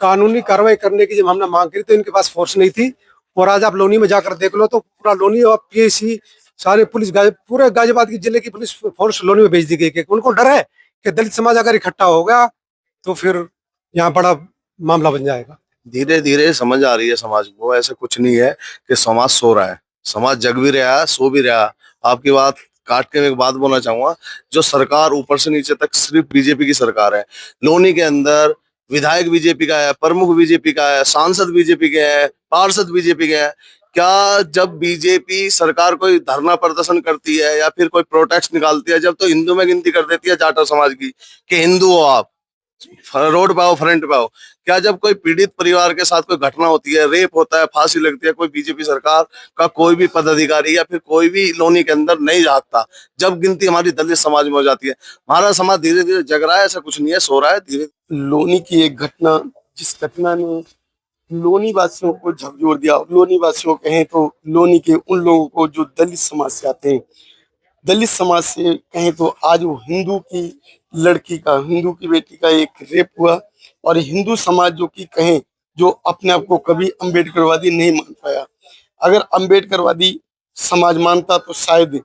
कानूनी कार्रवाई करने की जब हमने मांग करी तो इनके पास फोर्स नहीं थी। और आज आप लोनी में जाकर देख लो तो पूरा लोनी और पीएसी सारे पुलिस पूरे गाजियाबाद की जिले की पुलिस फोर्स लोनी में भेज दी गई। उनको डर है कि दलित समाज अगर इकट्ठा हो गया तो फिर यहाँ बड़ा मामला बन जाएगा। धीरे धीरे समझ आ रही है समाज को, ऐसा कुछ नहीं है कि समाज सो रहा है, समाज जग भी रहा है, सो भी रहा है। आपकी बात काट के मैं एक बात बोलना चाहूंगा, जो सरकार ऊपर से नीचे तक सिर्फ बीजेपी की सरकार है। लोनी के अंदर विधायक बीजेपी का है, प्रमुख बीजेपी का है, सांसद बीजेपी के हैं, पार्षद बीजेपी के हैं। क्या जब बीजेपी सरकार कोई धरना प्रदर्शन करती है या फिर कोई प्रोटेस्ट निकालती है, जब तो हिंदू में गिनती कर देती है जाटो समाज की कि हिंदू हो आप, रोड पे आओ, फ्रंट पे आओ। क्या जब कोई पीड़ित परिवार के साथ कोई घटना होती है, रेप होता है, फांसी लगती है, कोई बीजेपी सरकार का कोई भी पदाधिकारी या फिर कोई भी लोनी के अंदर नहीं जागता? जब गिनती हमारी दलित समाज में हो जाती है। हमारा समाज धीरे धीरे जग रहा है, ऐसा कुछ नहीं है, सो रहा है धीरे। लोनी की एक घटना, जिस घटना ने लोनी वासियों को झकझोर दिया। लोनी वासियों कहें तो लोनी के उन लोगों को जो दलित समाज से आते हैं, दलित समाज से कहें तो आज वो हिंदू की लड़की का, हिंदू की बेटी का एक रेप हुआ। और हिंदू समाज जो कि कहें, जो अपने आप को कभी अम्बेडकरवादी नहीं मान पाया। अगर अम्बेडकरवादी समाज मानता तो शायद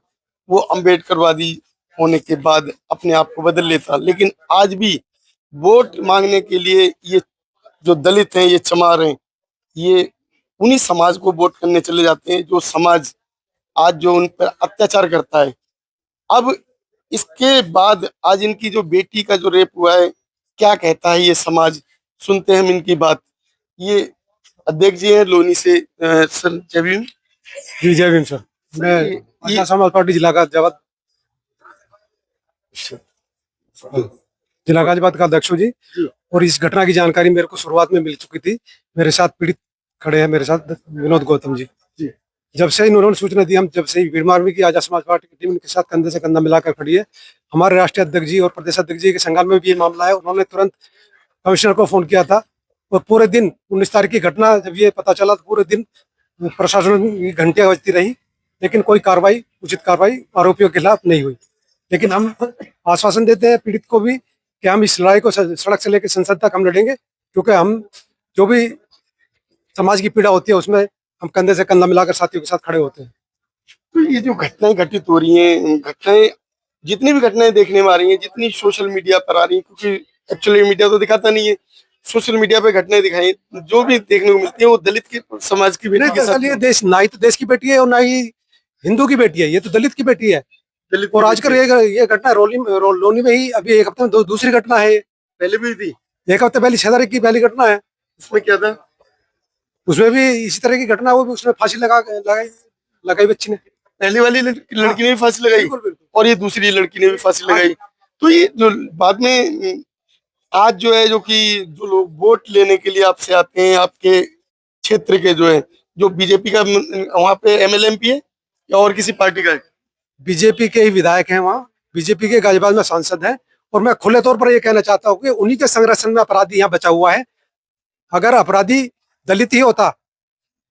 वो अम्बेडकरवादी होने के बाद अपने आप को बदल लेता। लेकिन आज भी वोट मांगने के लिए ये जो दलित हैं, ये चमार हैं, ये उन्हीं समाज को वोट करने चले जाते हैं जो समाज आज जो उन पर अत्याचार करता है। अब इसके बाद आज इनकी जो बेटी का जो रेप हुआ है, क्या कहता है ये समाज, सुनते हैं हम इनकी बात। ये अध्यक्ष जी हैं लोनी से। सर जय भीम। जी जय भीम सर। मैं समाज पार्टी जिला गाजियाबाद का अध्यक्ष हूँ जी। और इस घटना की जानकारी मेरे को शुरुआत में मिल चुकी थी। मेरे साथ पीड़ित खड़े हैं, मेरे साथ विनोद गौतम जी। जब से इन्होंने सूचना दी, हम जब से भीड़ मार्मी की आजाद समाज पार्टी की टीम इनके साथ कंधे से कंधा मिलाकर खड़ी है। हमारे राष्ट्रीय अध्यक्ष जी और प्रदेश अध्यक्ष जी के संज्ञान में भी ये मामला है। उन्होंने तुरंत कमिश्नर को फोन किया था और पूरे दिन 19 तारीख की घटना जब ये पता चला तो पूरे दिन प्रशासन की घंटियां बजती रही, लेकिन कोई कार्रवाई, उचित कार्रवाई आरोपियों के खिलाफ नहीं हुई। लेकिन हम आश्वासन देते हैं पीड़ित को भी कि हम इस लड़ाई को सड़क से लेकर संसद तक हम लड़ेंगे, क्योंकि हम जो भी समाज की पीड़ा होती है उसमें हम कंधे से कंधा मिलाकर साथियों के साथ खड़े होते हैं। तो ये जो घटनाएं घटित हो रही हैं, घटनाएं जितनी भी घटनाएं देखने में आ रही हैं, जितनी सोशल मीडिया पर आ रही हैं, क्योंकि एक्चुअली मीडिया तो दिखाता नहीं है, सोशल मीडिया पे घटनाएं दिखाई जो भी देखने को मिलती है वो दलित के समाज की बेटी के साथ। ये देश ना ही तो देश की बेटी है और ना ही हिंदू की बेटी है, ये तो दलित की बेटी है। और आजकल ये घटना लोनी में ही अभी एक हफ्ते में दूसरी घटना है। पहले भी थी, एक हफ्ते पहले 6 तारीख की पहली घटना है। उसमें क्या था? उसमें भी इसी तरह की घटना, वो भी उसने फांसी लगाई बच्ची ने। पहली वाली लड़की ने भी फांसी लगाई और ये दूसरी लड़की ने भी फांसी लगाई। तो ये जो बाद में आज जो है, जो कि जो लोग वोट लेने के लिए आपसे आते हैं, आपके क्षेत्र के जो है, जो बीजेपी का वहाँ पे एमएलए एमपी है या और किसी पार्टी का है? बीजेपी के ही विधायक हैं वहाँ, बीजेपी के गाजियाबाद में सांसद हैं। और मैं खुले तौर पर ये कहना चाहता हूँ कि उन्हीं के संरक्षण में अपराधी यहाँ बचा हुआ है। अगर अपराधी दलित ही होता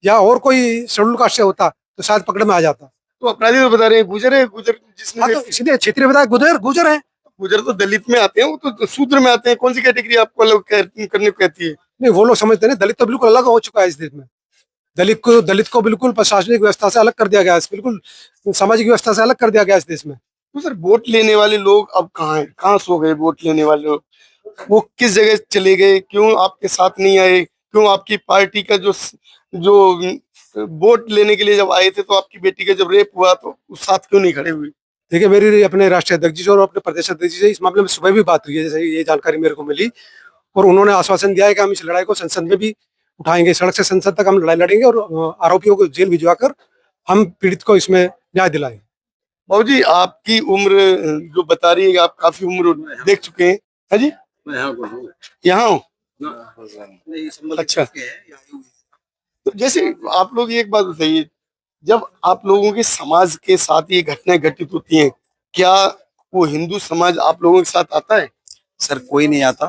या और कोई शेड्यूल कास्ट से होता तो शायद पकड़ में आ जाता। तो अपराधी तो बता रहे हैं गुजर है, गुजर जिसने, तो इसलिए क्षेत्रीय विधायक गुजर है। गुजर तो दलित में आते हैं, वो तो शूद्र में आते हैं। कौन सी कैटेगरी आपको अलग करने को कहती है? नहीं, वो लोग समझते हैं दलित तो बिल्कुल अलग हो चुका है इस देश में। दलित को बिल्कुल प्रशासनिक व्यवस्था से अलग कर दिया गया है, बिल्कुल सामाजिक व्यवस्था से अलग कर दिया गया इस देश में। तो सर वोट लेने वाले लोग अब कहाँ हैं? कहाँ सो गए वोट लेने वाले लोग? वो किस जगह चले गए? क्यों आपके साथ नहीं आए? क्यों आपकी पार्टी का जो वोट लेने के लिए जब आए थे तो आपकी बेटी का जब रेप हुआ तो उस साथ क्यों नहीं खड़े हुए? देखिए, मेरी अपने राष्ट्रीय अध्यक्ष जी और अपने प्रदेश अध्यक्ष जी से इस मामले में सुबह भी बात हुई है, जैसे ये जानकारी मेरे को मिली। और उन्होंने आश्वासन दिया है कि हम इस लड़ाई को संसद में भी उठाएंगे, सड़क से संसद तक हम लड़ाई लड़ेंगे और आरोपियों को जेल भिजवाकर हम पीड़ित को इसमें न्याय दिलाएंगे। बाबू जी, आपकी उम्र जो बता रही है, आप काफी उम्र देख चुके हैं। है जी, यहाँ हूँ। अच्छा, तो जैसे आप लोग एक बात बताइए, जब आप लोगों के समाज के साथ ये घटनाएं घटित होती हैं, क्या वो हिंदू समाज आप लोगों के साथ आता है? सर कोई नहीं आता।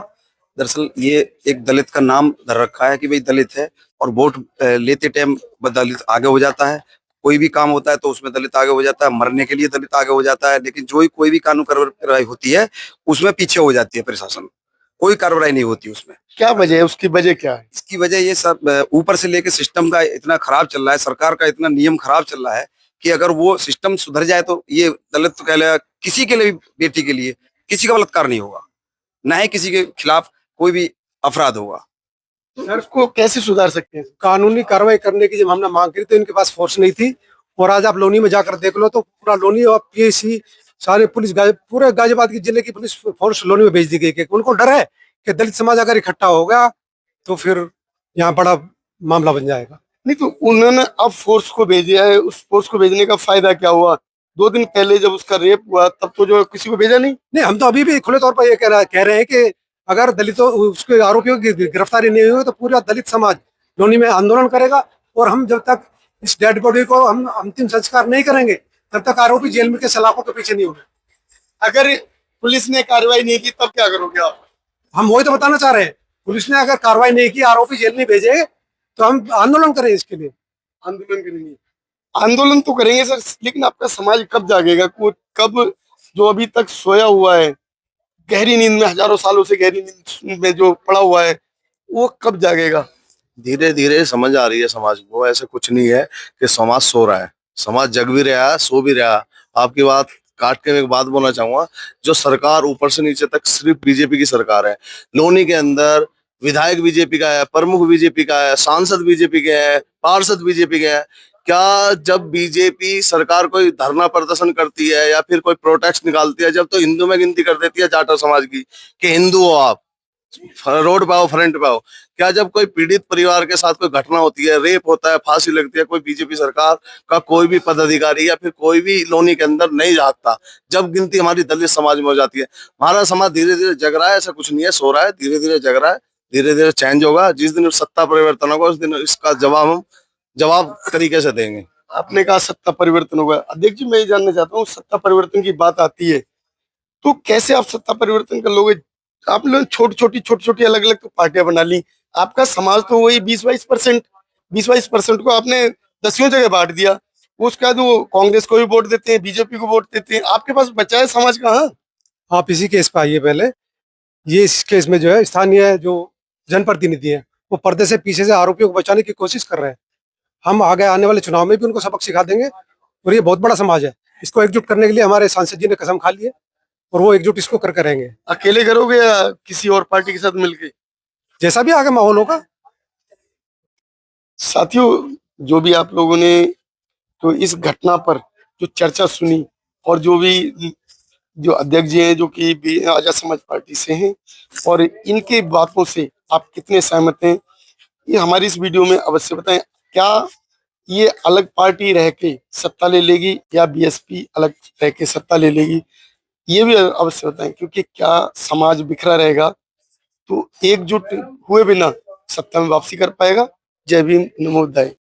दरअसल ये एक दलित का नाम धर रखा है कि भाई दलित है, और वोट लेते टाइम दलित आगे हो जाता है। कोई भी काम होता है तो उसमें दलित आगे हो जाता है, मरने के लिए दलित आगे हो जाता है। लेकिन जो कोई भी कानून कार्रवाई होती है उसमें पीछे हो जाती है प्रशासन। कोई कार्रवाई नहीं होती उसमें। क्या वजह है, उसकी वजह क्या है? इसकी वजह ये सब ऊपर से लेके सिस्टम का इतना खराब चल रहा है, सरकार का इतना नियम खराब चल रहा है कि अगर वो सिस्टम सुधर जाए तो ये दलित तो कह ले, किसी के लिए भी, बेटी के लिए किसी का बलात्कार नहीं होगा, ना ही किसी के खिलाफ कोई भी अपराध होगा। सर, उसको कैसे सुधार सकते हैं? कानूनी कार्रवाई करने की जब हमने मांग की तो इनके पास फोर्स नहीं थी। और आज आप लोनी में जाकर देख लो तो पूरा लोनी और पीएसी सारे पुलिस पूरे गाजियाबाद की जिले की पुलिस फोर्स लोनी में भेज दी गई कि उनको डर है कि दलित समाज अगर इकट्ठा होगा तो फिर यहाँ बड़ा मामला बन जाएगा। नहीं तो उन्होंने अब फोर्स को भेजा है, उस फोर्स को भेजने का फायदा क्या हुआ? 2 दिन पहले जब उसका रेप हुआ तब तो जो किसी को भेजा नहीं। नहीं, हम तो अभी भी खुले तौर पर ये कह रहे हैं कि अगर दलितों उसके आरोपियों की गिरफ्तारी नहीं हुई तो पूरा दलित समाज लोनी में आंदोलन करेगा। और हम जब तक इस डेड बॉडी को हम अंतिम संस्कार नहीं करेंगे तब तक आरोपी जेल में के सलाखों के पीछे नहीं होंगे। अगर पुलिस ने कार्रवाई नहीं की तब क्या करोगे आप? हम वही तो बताना चाह रहे हैं, पुलिस ने अगर कार्रवाई नहीं की, आरोपी जेल नहीं भेजे तो हम आंदोलन करें इसके लिए। आंदोलन करेंगे? आंदोलन तो करेंगे सर, लेकिन आपका समाज कब जागेगा? कब जो अभी तक सोया हुआ है, गहरी नींद में, हजारों सालों से गहरी नींद में जो पड़ा हुआ है, वो कब जागेगा? धीरे धीरे समझ आ रही है समाज को, ऐसा कुछ नहीं है कि समाज सो रहा है, समाज जग भी रहा है, सो भी रहा है। आपकी बात काट के मैं एक बात बोलना चाहूंगा, जो सरकार ऊपर से नीचे तक सिर्फ बीजेपी की सरकार है। लोनी के अंदर विधायक बीजेपी का है, प्रमुख बीजेपी का है, सांसद बीजेपी के हैं, पार्षद बीजेपी के हैं। क्या जब बीजेपी सरकार कोई धरना प्रदर्शन करती है या फिर कोई प्रोटेस्ट निकालती है, जब तो हिंदू में गिनती कर देती है जाटो समाज की कि हिंदू हो आप, रोड पे आओ, फ्रंट पे आओ। क्या जब कोई पीड़ित परिवार के साथ कोई घटना होती है, रेप होता है, फांसी लगती है, कोई बीजेपी सरकार का कोई भी पदाधिकारी या फिर कोई भी लोनी के अंदर नहीं जागता? जब गिनती हमारी दलित समाज में हो जाती है। हमारा समाज धीरे धीरे जग रहा है, ऐसा कुछ नहीं है सो रहा है, धीरे धीरे जग रहा है, धीरे धीरे चेंज होगा। जिस दिन सत्ता परिवर्तन होगा उस दिन इसका जवाब हम जवाब तरीके से देंगे। आपने कहा सत्ता परिवर्तन होगा। अध्यक्ष जी, मैं ये जानना चाहता हूँ, सत्ता परिवर्तन की बात आती है तो कैसे आप सत्ता परिवर्तन कर लोगे? आप लोग छोटी छोटी अलग अलग तो पार्टियां बना ली, आपका समाज तो वही 20-22% को आपने 10वीं जगह बांट दिया। उसके बाद वो कांग्रेस को भी वोट देते हैं, बीजेपी को वोट देते हैं, आपके पास बचा है समाज कहाँ? आप इसी केस पे आइए पहले। ये इस केस में जो है स्थानीय जो जनप्रतिनिधि हैं वो पर्दे से पीछे से आरोपियों को बचाने की कोशिश कर रहे हैं। हम आगे आने वाले चुनाव में भी उनको सबक सिखा देंगे। और ये बहुत बड़ा समाज है, इसको एकजुट करने के लिए हमारे सांसद जी ने कसम खा ली है और वो एकजुट इसको कर करेंगे। अकेले करोगे या किसी और पार्टी के साथ मिलके? जैसा भी आगे माहौल होगा। साथियों, जो भी आप लोगों ने तो इस घटना पर जो चर्चा सुनी और जो अध्यक्ष जी हैं जो कि आजाद समाज पार्टी से हैं, और इनके बातों से आप कितने सहमत हैं, ये हमारी इस वीडियो में अवश्य बताएं। क्या ये अलग पार्टी रह के सत्ता ले लेगी या बीएसपी अलग रह के सत्ता ले लेगी, ये भी अवश्य बताएं। क्योंकि क्या समाज बिखरा रहेगा तो एकजुट हुए बिना सत्ता में वापसी कर पाएगा? जय भीम, नमो बुद्धाय।